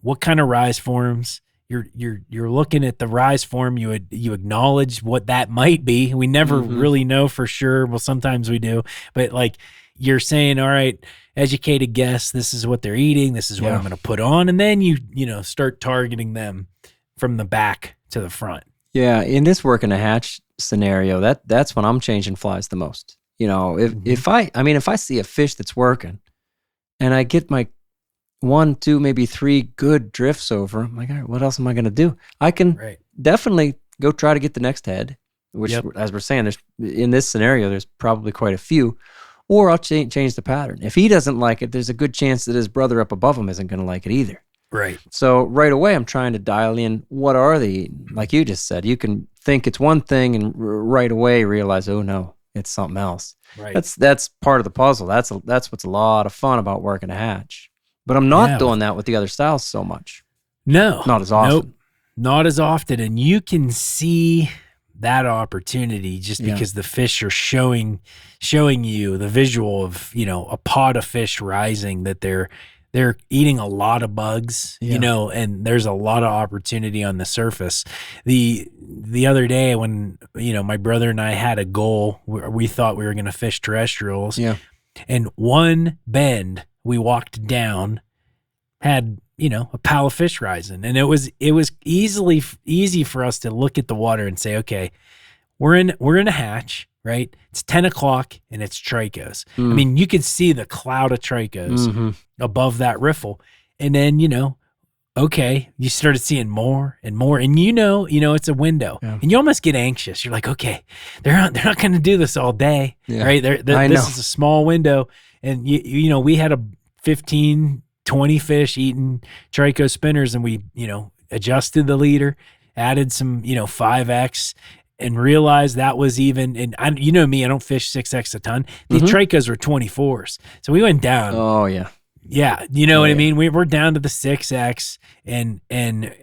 What kind of rise forms? You're looking at the rise form. You acknowledge what that might be. We never really know for sure. Well, sometimes we do, but like you're saying, all right, educated guess. This is what they're eating. This is what I'm going to put on, and then you start targeting them from the back to the front. Yeah, in this work in a hatch scenario, that's when I'm changing flies the most. If I see a fish that's working, and I get my 1, 2, maybe 3 good drifts over, I'm like, all right, what else am I going to do? I can definitely go try to get the next head, which, as we're saying, in this scenario, there's probably quite a few, or I'll change the pattern. If he doesn't like it, there's a good chance that his brother up above him isn't going to like it either. Right. So right away, I'm trying to dial in what are they eating? Like you just said, you can think it's one thing and right away realize, oh no, it's something else. Right. That's part of the puzzle. That's what's a lot of fun about working a hatch. But I'm not doing that with the other styles so much. No. Not as often. Nope. Not as often. And you can see that opportunity just because the fish are showing you the visual of, a pod of fish rising, that they're eating a lot of bugs, and there's a lot of opportunity on the surface. The other day when, my brother and I had a goal, we thought we were going to fish terrestrials. Yeah. And one bend we walked down had, a pile of fish rising. And it was easy for us to look at the water and say, okay, we're in a hatch, right? It's 10 o'clock and it's trichos. I mean, you could see the cloud of trichos above that riffle. And then, okay, you started seeing more and more, and it's a window, and you almost get anxious. You're like, okay, they're not going to do this all day, right? This is a small window, and we had a 15, 20 fish eating tricho spinners, and we adjusted the leader, added some 5X, and realized that was even. And me, I don't fish 6X a ton. The trichos were 24s, so we went down. Oh yeah. Yeah, what I mean? We're down to the 6X, and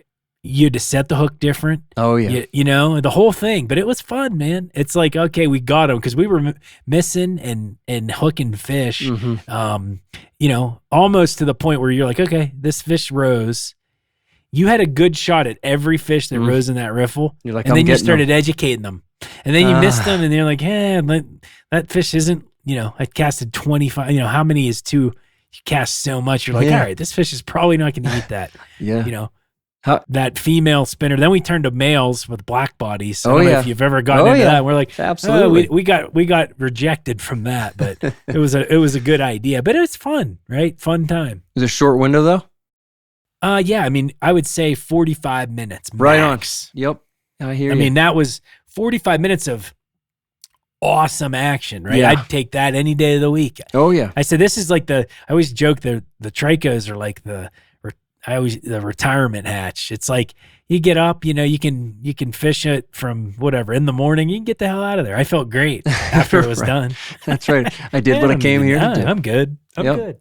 you had to set the hook different. Oh, yeah. The whole thing. But it was fun, man. It's like, okay, we got them because we were missing and hooking fish, almost to the point where you're like, okay, this fish rose. You had a good shot at every fish that rose in that riffle. You're like, and then you started educating them. And then you missed them, and you're like, that fish isn't, I casted 25, how many is too? You cast so much, you're like, all right, this fish is probably not going to eat that. That female spinner. Then we turned to males with black bodies. I don't know if you've ever gotten into that. We're like, absolutely. We got rejected from that, but it was a good idea. But it was fun, right? Fun time. It was a short window though. Yeah. I mean, I would say 45 minutes. Right max. on. Yep. I hear you. I mean, that was 45 minutes of awesome action, right? Yeah. I'd take that any day of the week. Oh yeah. I said this is like I always joke the trichos are like the retirement hatch. It's like you get up, you can fish it from whatever in the morning. You can get the hell out of there. I felt great after it was done. That's right. I did what I came here to do. I'm good. I'm good.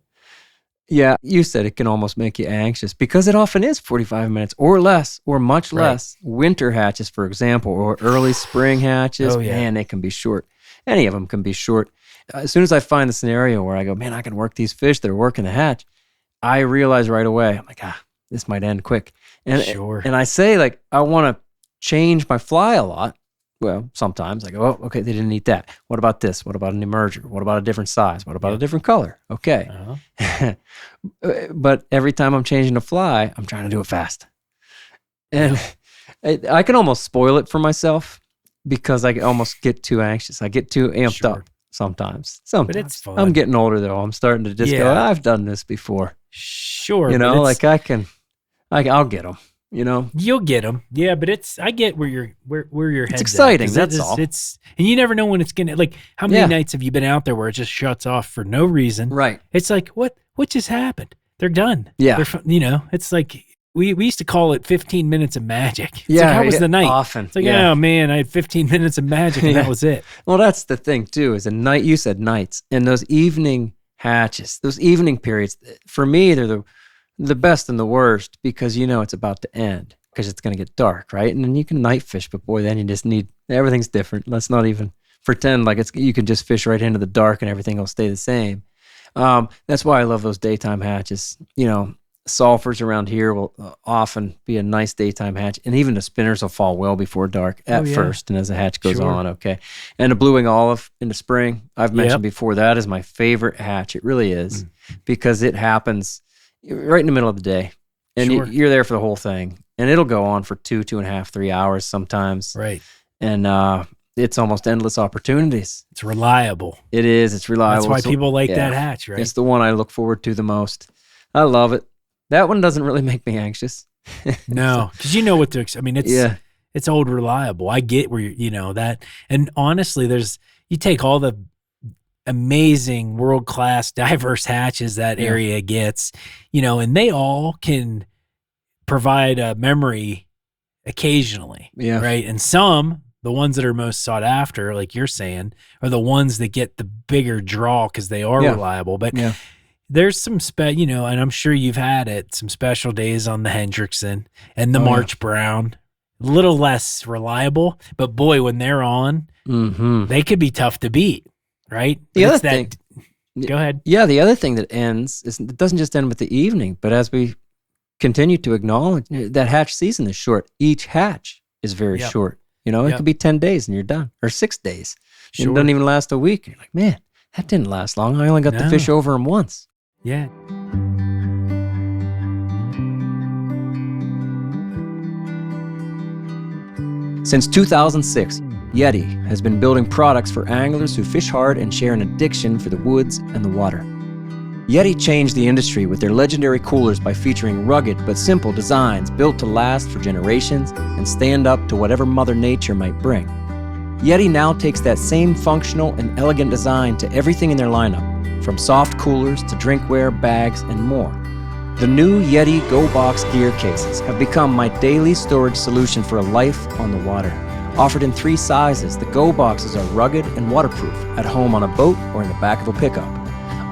Yeah, you said it can almost make you anxious because it often is 45 minutes or less or much less. Winter hatches, for example, or early spring hatches, man, they can be short. Any of them can be short. As soon as I find the scenario where I go, man, I can work these fish that are working the hatch, I realize right away, I'm like, this might end quick. And I say, like, I want to change my fly a lot. Well, sometimes I go, oh, okay, they didn't eat that. What about this? What about an emerger? What about a different size? What about a different color? Okay. But every time I'm changing the fly, I'm trying to do it fast. And I can almost spoil it for myself because I almost get too anxious. I get too amped up sometimes. But it's fun. I'm getting older, though. I'm starting to just go, I've done this before. Sure. Like I'll get them. You'll get them. Yeah, but I get where your head's it's exciting. At, that's all. And you never know when it's gonna. Like, how many nights have you been out there where it just shuts off for no reason? Right. It's like what just happened? They're done. Yeah. It's like we used to call it 15 minutes of magic. It's Yeah, like, how was the night? often, It's like, yeah. oh man, I had 15 minutes of magic and that was it. Well, that's the thing too, is a night, you said nights, and those evening hatches, those evening periods, for me, they're the best and the worst, because you know it's about to end, because it's going to get dark, right? And then you can night fish, but boy, then you just need, everything's different. Let's not even pretend like you can just fish right into the dark and everything will stay the same. That's why I love those daytime hatches. You know, sulfurs around here will often be a nice daytime hatch, and even the spinners will fall well before dark at first, and as the hatch goes on, okay. And a blue-wing olive in the spring, I've mentioned before, that is my favorite hatch. It really is, because it happens right in the middle of the day, and you're there for the whole thing, and it'll go on for 2.5, 3 hours sometimes. Right. And it's almost endless opportunities. It's reliable. It is. It's reliable. That's why people like that hatch, right? It's the one I look forward to the most. I love it. That one doesn't really make me anxious. No, because you know what to expect. I mean, it's old reliable. I get where you know that. And honestly, you take all the amazing world-class diverse hatches that area gets, you know, and they all can provide a memory occasionally, right? And some, the ones that are most sought after, like you're saying, are the ones that get the bigger draw because they are reliable. But there's some and I'm sure you've had it, some special days on the Hendrickson and the March Brown, a little less reliable, but boy, when they're on, they could be tough to beat, right? The other thing, go ahead. Yeah, the other thing that ends is it doesn't just end with the evening, but as we continue to acknowledge that hatch season is short. Each hatch is very short. You know, it could be 10 days and you're done, or 6 days. It doesn't even last a week. You're like, man, that didn't last long. I only got to fish over them once. Yeah. Since 2006, Yeti has been building products for anglers who fish hard and share an addiction for the woods and the water. Yeti changed the industry with their legendary coolers by featuring rugged but simple designs built to last for generations and stand up to whatever Mother Nature might bring. Yeti now takes that same functional and elegant design to everything in their lineup, from soft coolers to drinkware, bags, and more. The new Yeti Go Box gear cases have become my daily storage solution for a life on the water. Offered in 3 sizes, the Go Boxes are rugged and waterproof at home on a boat or in the back of a pickup.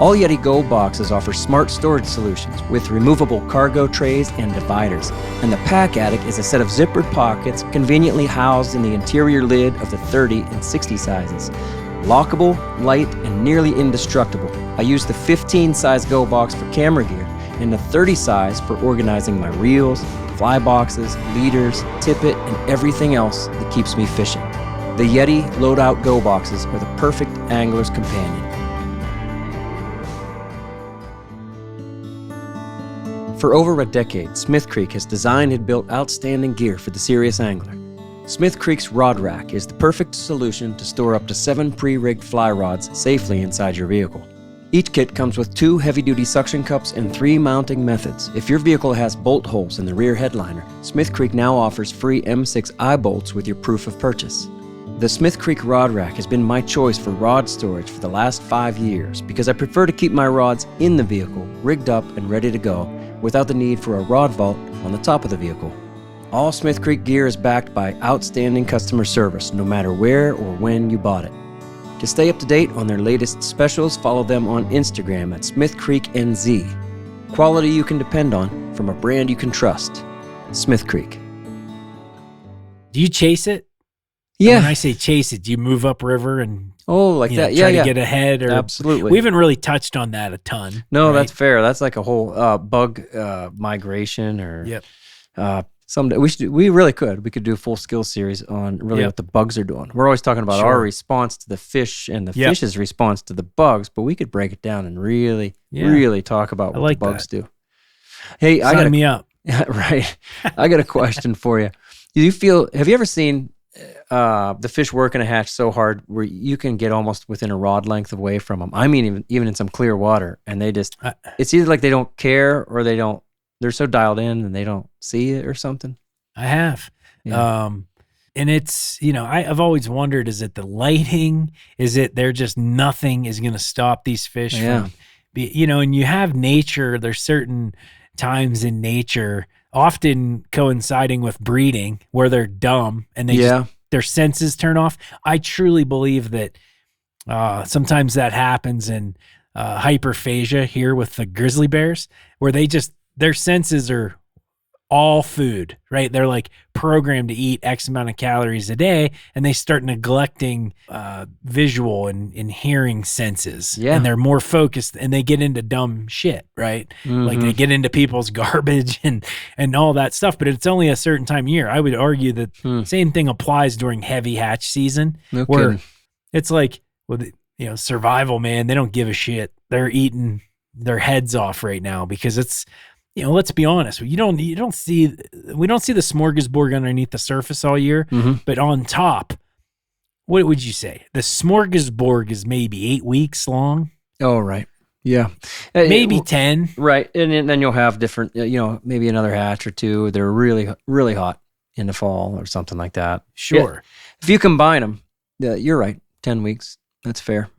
All Yeti Go Boxes offer smart storage solutions with removable cargo trays and dividers, and the Pack Attic is a set of zippered pockets conveniently housed in the interior lid of the 30 and 60 sizes. Lockable, light, and nearly indestructible. I use the 15 size Go Box for camera gear and the 30 size for organizing my reels, fly boxes, leaders, tippet, and everything else that keeps me fishing. The Yeti Loadout Go Boxes are the perfect angler's companion. For over a decade, Smith Creek has designed and built outstanding gear for the serious angler. Smith Creek's Rod Rack is the perfect solution to store up to 7 pre-rigged fly rods safely inside your vehicle. Each kit comes with 2 heavy-duty suction cups and 3 mounting methods. If your vehicle has bolt holes in the rear headliner, Smith Creek now offers free M6 eye bolts with your proof of purchase. The Smith Creek Rod Rack has been my choice for rod storage for the last 5 years because I prefer to keep my rods in the vehicle, rigged up and ready to go, without the need for a rod vault on the top of the vehicle. All Smith Creek gear is backed by outstanding customer service, no matter where or when you bought it. To stay up to date on their latest specials, follow them on Instagram at Smith Creek NZ. Quality you can depend on from a brand you can trust. Smith Creek. Do you chase it? Yeah. When I say chase it, do you move upriver and that. try to get ahead? Or absolutely. We haven't really touched on that a ton. No, right? That's fair. That's like a whole bug migration or someday we really could. We could do a full skill series on really what the bugs are doing. We're always talking about our response to the fish and the fish's response to the bugs, but we could break it down and really talk about what the bugs do. Hey, Sign me up. Right. I got a question for you. Have you ever seen the fish work in a hatch so hard where you can get almost within a rod length away from them? I mean, even in some clear water, and they just, it's either like they don't care or they're so dialed in and they don't see it or something. I have. Yeah. And it's, I've always wondered, is it the lighting? Is it they're just nothing is going to stop these fish from, and you have nature. There's certain times in nature, often coinciding with breeding where they're dumb and their senses turn off. I truly believe that sometimes that happens in hyperphagia here with the grizzly bears, where their senses are all food, right? They're like programmed to eat X amount of calories a day, and they start neglecting visual and hearing senses. Yeah. And they're more focused, and they get into dumb shit, right? Like they get into people's garbage and all that stuff, but it's only a certain time of year. I would argue that same thing applies during heavy hatch season, where it's like, survival, man, they don't give a shit. They're eating their heads off right now because it's, let's be honest. We don't see the smorgasbord underneath the surface all year, but on top, what would you say? The smorgasbord is maybe 8 weeks long. Oh, right. Yeah. Maybe 10. Right. And then you'll have different, maybe another hatch or two. They're really, really hot in the fall or something like that. Sure. Yeah. If you combine them, you're right. 10 weeks. That's fair.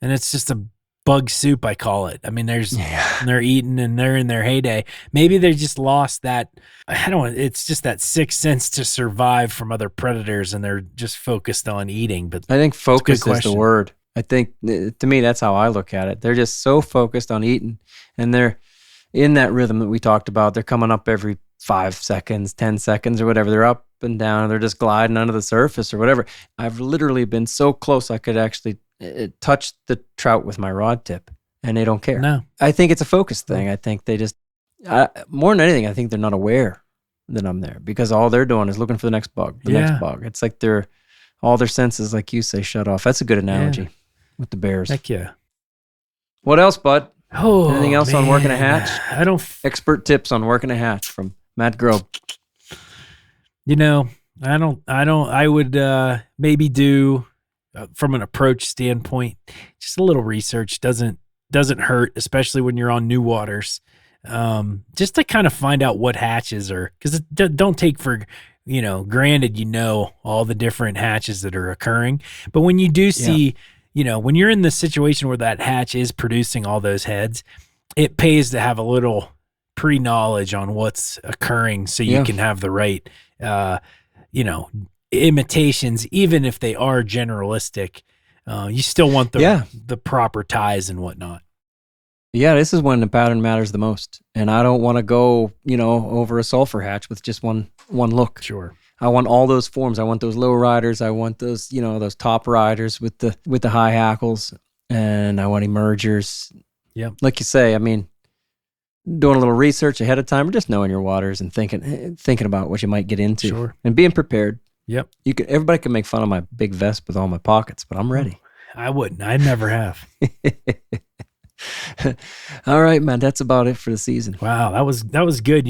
And it's just a bug soup, I call it. I mean, they're eating and they're in their heyday. Maybe they just lost that. It's just that sixth sense to survive from other predators, and they're just focused on eating. But I think focus is the word. I think, to me, that's how I look at it. They're just so focused on eating, and they're in that rhythm that we talked about. They're coming up every 5 seconds, 10 seconds or whatever. They're up and down, and they're just gliding under the surface or whatever. I've literally been so close I could actually touch the trout with my rod tip, and they don't care. No. I think it's a focus thing. I think they just, more than anything, I think they're not aware that I'm there, because all they're doing is looking for the next bug, next bug. It's like all their senses, like you say, shut off. That's a good analogy with the bears. Heck yeah. What else, bud? Oh, anything else on working a hatch? Expert tips on working a hatch from Matt Grobe. I would maybe do, from an approach standpoint, just a little research doesn't hurt, especially when you're on new waters. Just to kind of find out what hatches are, because don't take for granted all the different hatches that are occurring. But when you do see, when you're in the situation where that hatch is producing all those heads, it pays to have a little pre-knowledge on what's occurring, so you can have the right imitations. Even if they are generalistic, you still want the proper ties and whatnot. Yeah, this is when the pattern matters the most, and I don't want to go over a sulfur hatch with just one look. Sure. I want all those forms. I want those low riders. I want those those top riders with the high hackles, and I want emergers. Yeah, like you say, I mean, doing a little research ahead of time, or just knowing your waters and thinking about what you might get into, sure, and being prepared. Yep. Everybody can make fun of my big vest with all my pockets, but I'm ready. I wouldn't. I never have. All right, man. That's about it for the season. Wow, that was good.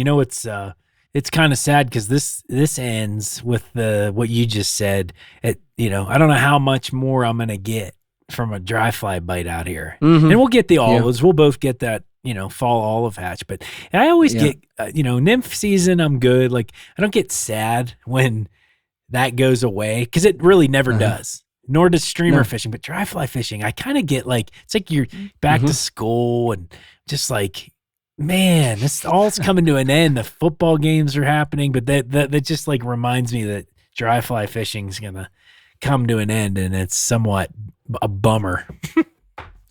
It's kind of sad because this ends with what you just said. I don't know how much more I'm gonna get from a dry fly bite out here, and we'll get the olives. Yeah. We'll both get that fall olive hatch. But I always get nymph season. I'm good. Like, I don't get sad when that goes away, because it really never does. Nor does streamer fishing, but dry fly fishing, I kind of get like, it's like you're back to school, and just like, man, this all's coming to an end. The football games are happening, but that just like reminds me that dry fly fishing is gonna come to an end, and it's somewhat a bummer.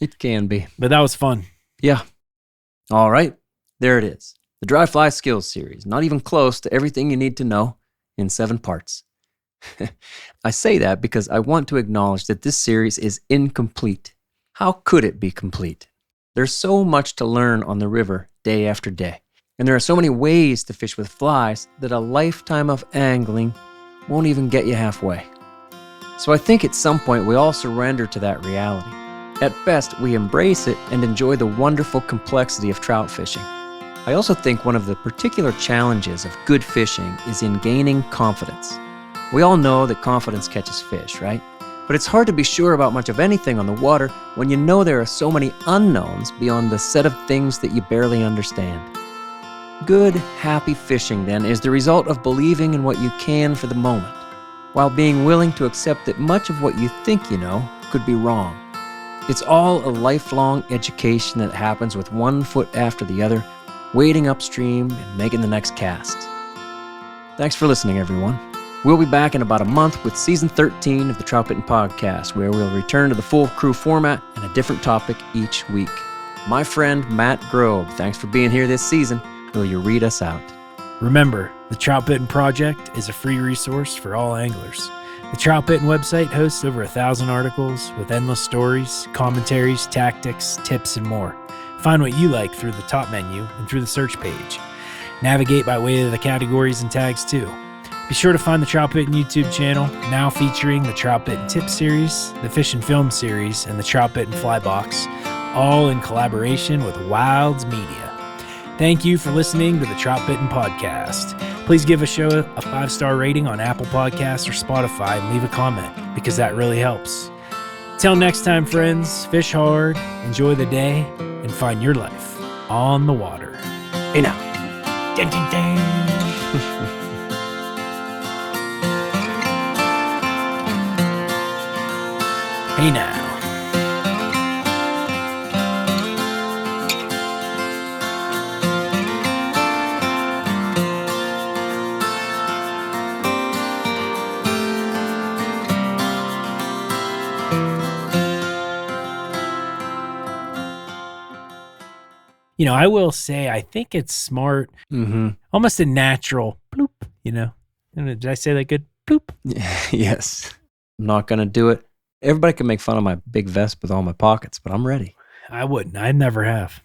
It can be, but that was fun. Yeah. All right, there it is, the Dry Fly Skills Series. Not even close to everything you need to know in 7 parts. I say that because I want to acknowledge that this series is incomplete. How could it be complete? There's so much to learn on the river day after day, and there are so many ways to fish with flies that a lifetime of angling won't even get you halfway. So I think at some point we all surrender to that reality. At best, we embrace it and enjoy the wonderful complexity of trout fishing. I also think one of the particular challenges of good fishing is in gaining confidence. We all know that confidence catches fish, right? But it's hard to be sure about much of anything on the water when you know there are so many unknowns beyond the set of things that you barely understand. Good, happy fishing, then, is the result of believing in what you can for the moment, while being willing to accept that much of what you think you know could be wrong. It's all a lifelong education that happens with one foot after the other, wading upstream and making the next cast. Thanks for listening, everyone. We'll be back in about a month with Season 13 of the Troutbitten Podcast, where we'll return to the full crew format and a different topic each week. My friend Matt Grobe, thanks for being here this season. Will you read us out? Remember, the Troutbitten Project is a free resource for all anglers. The Troutbitten website hosts over 1,000 articles with endless stories, commentaries, tactics, tips, and more. Find what you like through the top menu and through the search page. Navigate by way of the categories and tags too. Be sure to find the Troutbitten YouTube channel, now featuring the Troutbitten Tip Series, the Fish and Film Series, and the Troutbitten Fly Box, all in collaboration with Wilds Media. Thank you for listening to the Troutbitten Podcast. Please give a show a 5-star rating on Apple Podcasts or Spotify and leave a comment, because that really helps. Till next time, friends, fish hard, enjoy the day, and find your life on the water. Hey now. Ding, ding, ding. Hey now. You know, I will say, I think it's smart, almost a natural bloop, you know. Did I say that good? Bloop. Yes. I'm not going to do it. Everybody can make fun of my big vest with all my pockets, but I'm ready. I wouldn't. I never have.